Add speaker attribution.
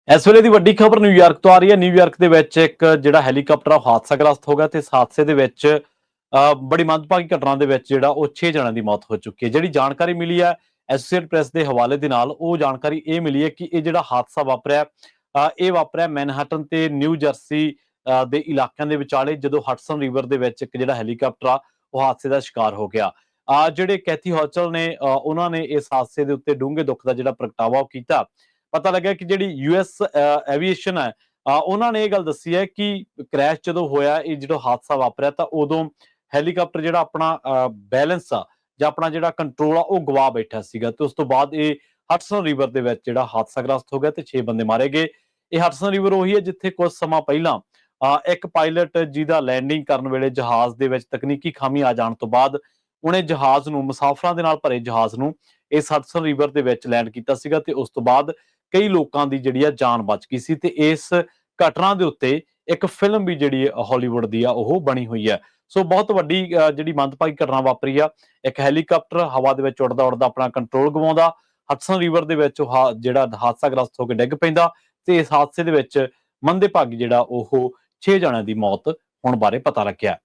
Speaker 1: ਇਸ ਵੇਲੇ ਦੀ ਵੱਡੀ ਖਬਰ ਨਿਊਯਾਰਕ ਤੋਂ ਆ ਰਹੀ ਹੈ। ਨਿਊਯਾਰਕ ਦੇ ਵਿੱਚ ਇੱਕ ਜਿਹੜਾ ਹੈਲੀਕਾਪਟਰ ਆ ਉਹ ਹਾਦਸਾਗ੍ਰਸਤ ਹੋ ਗਿਆ ਤੇ ਇਸ ਹਾਦਸੇ ਦੇ ਵਿੱਚ ਬੜੀ ਮੰਦਭਾਗੀ ਘਟਨਾ ਦੇ ਵਿੱਚ ਜਿਹੜਾ ਉਹ 6 ਜਣਿਆਂ ਦੀ ਮੌਤ ਹੋ ਚੁੱਕੀ ਹੈ। ਜਿਹੜੀ ਜਾਣਕਾਰੀ ਮਿਲੀ ਹੈ ਐਸੋਸੀਏਟ ਪ੍ਰੈਸ ਦੇ ਹਵਾਲੇ ਦੇ ਨਾਲ, ਉਹ ਜਾਣਕਾਰੀ ਇਹ ਮਿਲੀ ਹੈ ਕਿ ਇਹ ਜਿਹੜਾ ਹਾਦਸਾ ਵਾਪਰਿਆ ਇਹ ਵਾਪਰਿਆ ਮੈਨਹਟਨ ਤੇ ਨਿਊ ਜਰਸੀ ਦੇ ਇਲਾਕਿਆਂ ਦੇ ਵਿਚਾਲੇ, ਜਦੋਂ ਹਡਸਨ ਰਿਵਰ ਦੇ ਵਿੱਚ ਇੱਕ ਜਿਹੜਾ ਹੈਲੀਕਾਪਟਰ ਆ ਉਹ ਹਾਦਸੇ ਦਾ ਸ਼ਿਕਾਰ ਹੋ ਗਿਆ। ਜਿਹੜੇ ਕੈਥੀ ਹੌਚਲ ਨੇ ਉਹਨਾਂ ਨੇ ਇਸ ਹਾਦਸੇ ਦੇ ਉੱਤੇ ਡੂੰਘੇ ਦੁੱਖ ਦਾ ਜਿਹੜਾ ਪ੍ਰਗਟਾਵਾ ਉਹ ਕੀਤਾ। ਪਤਾ ਲੱਗਿਆ ਕਿ ਜਿਹੜੀ ਯੂਐਸ ਐਵੀਏਸ਼ਨ ਹੈ ਉਹਨਾਂ ਨੇ ਇਹ ਗੱਲ ਦੱਸੀ ਹੈ ਕਿ ਕ੍ਰੈਸ਼ ਜਦੋਂ ਹੋਇਆ, ਇਹ ਜਿਹੜਾ ਹਾਦਸਾ ਵਾਪਰਿਆ, ਤਾਂ ਉਦੋਂ ਹੈਲੀਕਾਪਟਰ ਜਿਹੜਾ ਆਪਣਾ ਬੈਲੈਂਸ ਆ ਜਾਂ ਆਪਣਾ ਜਿਹੜਾ ਕੰਟਰੋਲ ਆ ਉਹ ਗਵਾ ਬੈਠਾ ਸੀਗਾ ਤੇ ਉਸ ਤੋਂ ਬਾਅਦ ਇਹ ਹਡਸਨ ਰਿਵਰ ਦੇ ਵਿੱਚ ਜਿਹੜਾ ਹਾਦਸਾਗ੍ਰਸਤ ਹੋ ਗਿਆ ਤੇ 6 ਬੰਦੇ ਮਾਰੇ ਗਏ। ਇਹ ਹਡਸਨ ਰਿਵਰ ਉਹੀ ਹੈ ਜਿੱਥੇ ਕੁਝ ਸਮਾਂ ਪਹਿਲਾਂ ਇੱਕ ਪਾਇਲਟ ਜਿਹਦਾ ਲੈਂਡਿੰਗ ਕਰਨ ਵੇਲੇ ਜਹਾਜ਼ ਦੇ ਵਿੱਚ ਤਕਨੀਕੀ ਖਾਮੀ ਆ ਜਾਣ ਤੋਂ ਬਾਅਦ ਉਹਨੇ ਜਹਾਜ਼ ਨੂੰ, ਮੁਸਾਫਰਾਂ ਦੇ ਨਾਲ ਭਰੇ ਜਹਾਜ਼ ਨੂੰ, ਇਸ ਹਡਸਨ ਰਿਵਰ ਦੇ ਵਿੱਚ ਲੈਂਡ ਕੀਤਾ ਸੀਗਾ ਤੇ ਉਸ ਤੋਂ ਬਾਅਦ ਕਈ ਲੋਕਾਂ ਦੀ ਜਿਹੜੀ ਆ ਜਾਨ ਬਚ ਗਈ ਸੀ ਤੇ ਇਸ ਘਟਨਾ ਦੇ ਉੱਤੇ ਇੱਕ ਫਿਲਮ ਵੀ ਜਿਹੜੀ ਹਾਲੀਵੁੱਡ ਦੀ ਆ ਉਹ ਬਣੀ ਹੋਈ ਹੈ। ਸੋ ਬਹੁਤ ਵੱਡੀ ਜਿਹੜੀ ਮੰਦਭਾਗੀ ਘਟਨਾ ਵਾਪਰੀ ਆ। ਇੱਕ ਹੈਲੀਕਾਪਟਰ ਹਵਾ ਦੇ ਵਿੱਚ ਉੱਡਦਾ ਉੱਡਦਾ ਆਪਣਾ ਕੰਟਰੋਲ ਗਵਾਉਂਦਾ, ਹਡਸਨ ਰਿਵਰ ਦੇ ਵਿੱਚ ਜਿਹੜਾ ਹਾਦਸਾਗ੍ਰਸਤ ਹੋ ਕੇ ਡਿੱਗ ਪੈਂਦਾ ਤੇ ਇਸ ਹਾਦਸੇ ਦੇ ਵਿੱਚ ਮੰਦੇ ਭਾਗੀ ਜਿਹੜਾ ਉਹ 6 ਜਣਿਆਂ ਦੀ ਮੌਤ ਹੋਣ ਬਾਰੇ ਪਤਾ ਲੱਗਿਆ।